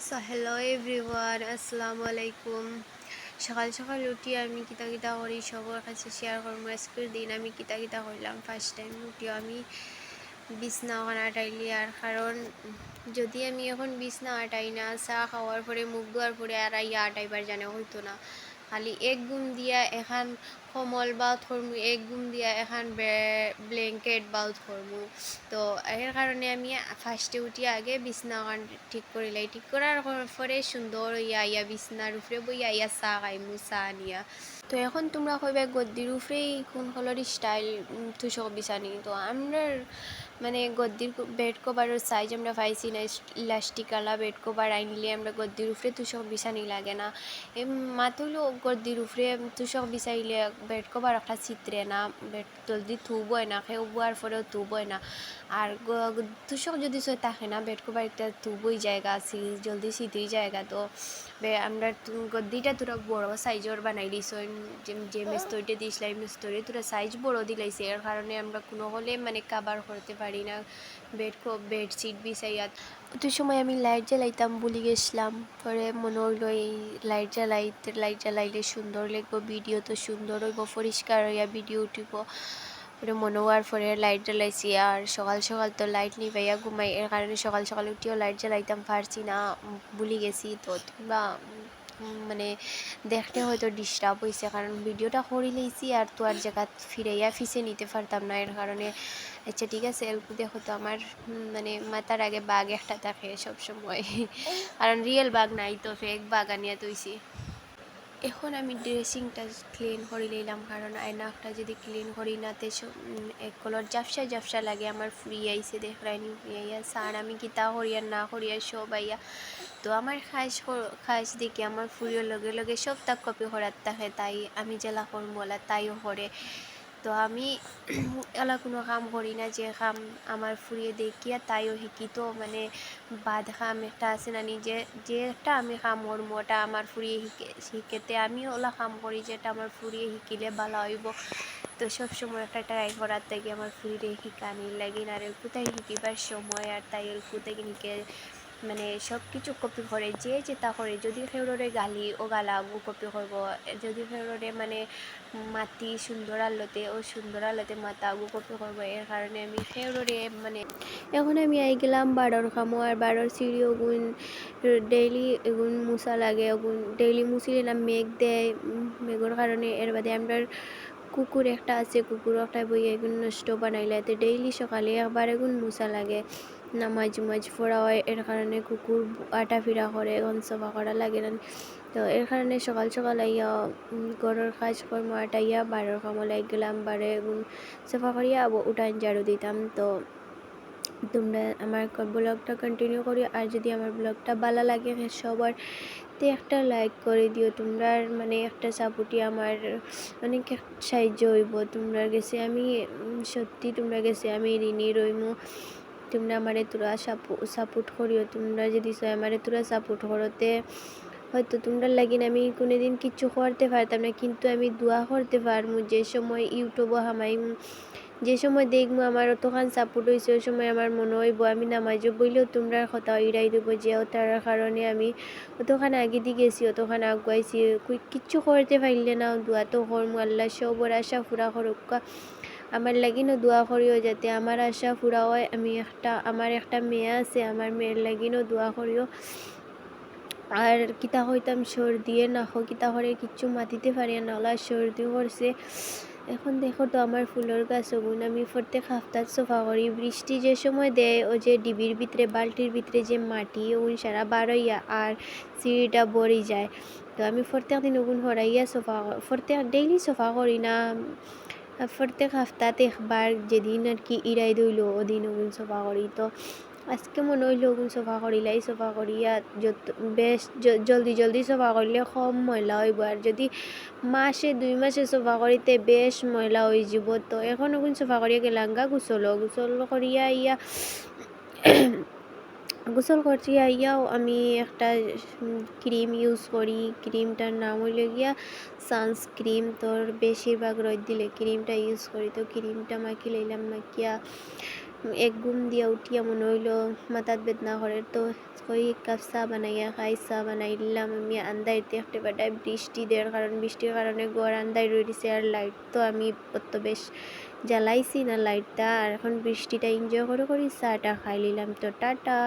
So hello everyone, আসসালামু আলাইকুম। সকাল সকাল উঠি আমি কিতা কিতা করি সবার কাছে শেয়ার করবো। আজকের দিন আমি কিতা কিতা করলাম। ফার্স্ট টাইম উঠিও আমি বিছনা ওখানে আটাইলি, আর কারণ যদি আমি এখন বিছনা আটাই না, চা খাওয়ার পরে মুখ ধোয়ার পরে আর ইয়া আটাইবার জানে হইতো না। খালি এক গুম দিয়া এখান কমল বাউত করমু, এক গুম দিয়া এখান ব্ল্যাঙ্কেট বাউত করমু। তো এর কারণে আমি ফার্স্টে উঠি আগে বিছনা ঠিক করিলাই, ঠিক করার পরে সুন্দর ইয়া ইয়া বিছনার উপরে বইয়া ইয়া চা খাইমু, চা নিয়া। তো এখন তোমরা কইবা গদ্দির উপরেই কোন হলর স্টাইল তুষক বিছানি। তো আমরা মানে গদ্দির বেড কভারের সাইজ আমরা পাইছি না, ইলাস্টিকালা বেড কভার আইনলে আমরা গদ্দির উপরে তুষক বিছানি লাগে না। মাতুলো গদ্দির উপরে তুষক বিছাইলে বেড কভার একটা চিত্রে না, বেড জলদি থুবই না, খেয়ে বুয়ার পরেও থুবই না। আর তুষক যদি সে থাকে না, বেড কভার একটা থুবই জায়গা আছে, জলদি সিটির জায়গা। তো আমরা গদ্দিটা তোরা বড় সাইজর বানাই দিছ, যে মেস্তরিটা দিয়েছিলাম মেস্তরি তোরা সাইজ বড় দিলাইছে। এর কারণে আমরা কোনো হলে মানে কাবার করতে পারি না বেডশিট বিছাইয়া। ওই সময় আমি লাইট জ্বালাইতাম ভুলে গেছিলাম, পরে মনে হইলো এই লাইট জ্বালাইলে সুন্দর লাগবো, ভিডিও তো সুন্দর হইব, পরিষ্কার হইয়া ভিডিও উঠিব। পরে মনে হওয়ার পরে লাইট জ্বালাইছি। আর সকাল সকাল তো লাইট নিভাইয়া ঘুমাই, এর কারণে সকাল সকাল উঠিও লাইট জ্বালাইতাম পারছি না, ভুলে গেছি। তো তোমরা মানে দেখতে হয়তো ডিস্টার্ব হয়েছে, কারণ ভিডিওটা করে লইছি আর তো আর জায়গা ফিরাইয়া ফিসে নিতে পারতাম না। এর কারণে আচ্ছা ঠিক আছে, এরকম দেখো তো আমার মানে মাথার আগে বাঘ একটা থাকে সবসময়, কারণ রিয়েল বাঘ নাই তো ফেক বাঘ আনিয়া তৈছি। এখন আমি ড্রেসিংটা ক্লিন করে নিলাম, কারণ আয়নাটা যদি ক্লিন করি না তে এক কলর জাফসা লাগে। আমার ফুরি আইছে দেখরাইনি ফুরিয়া সার আমি কিতা করিয়া না করিয়া সব আইয়া। তো আমার খাস দেখি আমার ফুরিওর লগে লগে সব তাক কপি করার থাকে, তাই আমি জেলা করবো তাইও করে। তো আমি এলা কোনো কাম করি না যে কাম আমার ফুরিয়ে দেখিয়া তাইও শিকি। তো মানে বাদ কাম একটা আছে না, যে একটা আমি কাম করবো ওটা আমার ফুরিয়ে শিখেতে আমি ওলা কাম করি যেটা আমার ফুরিয়ে শিকিলে ভালো হইব। তো সবসময় একটা ট্রাই করার থেকে আমার ফুরিয়ে শিকানির লাগিন, আর কোথায় শিকিবার সময় আর তাই কোথায় শিখে মানে সব কিছু কপি করে যে যেটা করে। যদি সেউরে গালি ও গালা আগু কপি করব, যদি সেউরে মানে মাতি সুন্দর আলোতে ও সুন্দর আলোতে মাতা আগু কপি করব। এর কারণে আমি সেউরে মানে এখন আমি আই গেলাম বাড়র খামো, আর বাড়র সিঁড়ি ওগুন ডেইলি এগুন মুসা লাগে, ওগুন ডেইলি মুসিলে না মেঘ দেয়, মেঘর কারণে। এর বাদে আমরা কুকুর একটা আছে, কুকুর একটা বই এগুন নষ্ট বানাইলে এতে ডেইলি সকালে একবার এগুন মুসা লাগে, নামাজ পড়া হয়। এর কারণে কুকুর আটা ফিরা করে, এখন সফা করা লাগে না। তো এর কারণে সকাল সকাল আইয়া ঘরের কাজ কর্ম আটাইয়া বাড়ির কামলাই গেলাম, বাড়ি সফা করিয়া উঠান ঝাড়ু দিতাম। তো তোমরা আমার ব্লগটা কন্টিনিউ করি, আর যদি আমার ব্লগটা ভালো লাগে সবার তে একটা লাইক করে দিও। তোমরা মানে একটা সাপোর্টই আমার অনেক সাহায্য হইব। তোমরা গেছে আমি সত্যি তোমরা গেছে আমি ঋণী রইমু। তোমরা আমারে তোরা সাপোর্ট করিও। তোমরা যদি আমারে তোরা সাপোর্ট করতে হয়তো তোমরা লাগিন আমি কোনোদিন কিচ্ছু করতে পারতাম না, কিন্তু আমি দোয়া করতে পারমু। যে সময় ইউটিউবে হামাইম, যে সময় দেখবো আমার অতখান সাপোর্ট হয়েছে, ওই সময় আমার মনে হইব আমি নামাজও বইলেও তোমরা কথা ইরাই দেবো, যে তার কারণে আমি অতখান আগে দিয়ে গেছি, অতখান আগুয়াইছি। কিচ্ছু করতে পারলে না, দোয়া তো করমু। আল্লাহ সবর আশা পুরা করুক। আমার লাগিনও দোয়া করিও যাতে আমার আশা পুরা হয়। আমার একটা মেয়ে আছে, আমার মেয়ের লাগিনও দোয়া করিও। আর কিতা হইতাম সর্দিয়ে নাখো কিতা করে কিচ্ছু মাতিতে পারি না, ওলা সর্দি করছে। এখন দেখো তো আমার ফুলের গাছ ওগুন আমি প্রত্যেক হাফতার সফা করি। বৃষ্টি যে সময় দেয় ও যে ডিবির ভিতরে বালতির ভিতরে যে মাটি ওগুন সারা বার হইয়া আর সিঁড়িটা ভরি যায়। তো আমি প্রত্যেক দিন ওগুন হরাইয়া প্রত্যেক ডেইলি সফা করি না, প্রত্যেক হাফতাতে একবার যেদিন আর কি ইরাই দইল ওদিন ওগুন সফা করি। তো আজকে মনে হইল ওগুন সফা করিলাই, সফা করিয়া বেশ জলদি সফা করলে কম ময়লা হইব, আর যদি মাসে 2 মাসে সফা করিতে বেশ ময়লা হয়ে যাব। তো এখন ওগুন সফা করিয়া গেলাম গোসল করিয়া ইয়া গোসল করছি আইয়াও আমি একটা ক্রিম ইউজ করি। ক্রিমটার নাম হইল গিয়া সানস্ক্রিম। তোর বেশিরভাগ রোদ দিলে ক্রিমটা ইউজ করি। তো ক্রিমটা মাখি লইলাম, মাখিয়া এক ঘুম দিয়া উঠিয়া মনে হইলো মাথাত বেদনা করে, তো কই এক কাপ চা বানাইয়া খাই। চা বানাইলাম আমি আন্দাইতে একটা বেটায় বৃষ্টি দেওয়ার কারণ বৃষ্টির কারণে ঘর আন্দাই রয়েছে, আর লাইট তো আমি অত বেশ জ্বালাইছি না লাইটটা। আর এখন বৃষ্টিটা এনজয় করে চাটা খাই নিলাম। তো টাটা।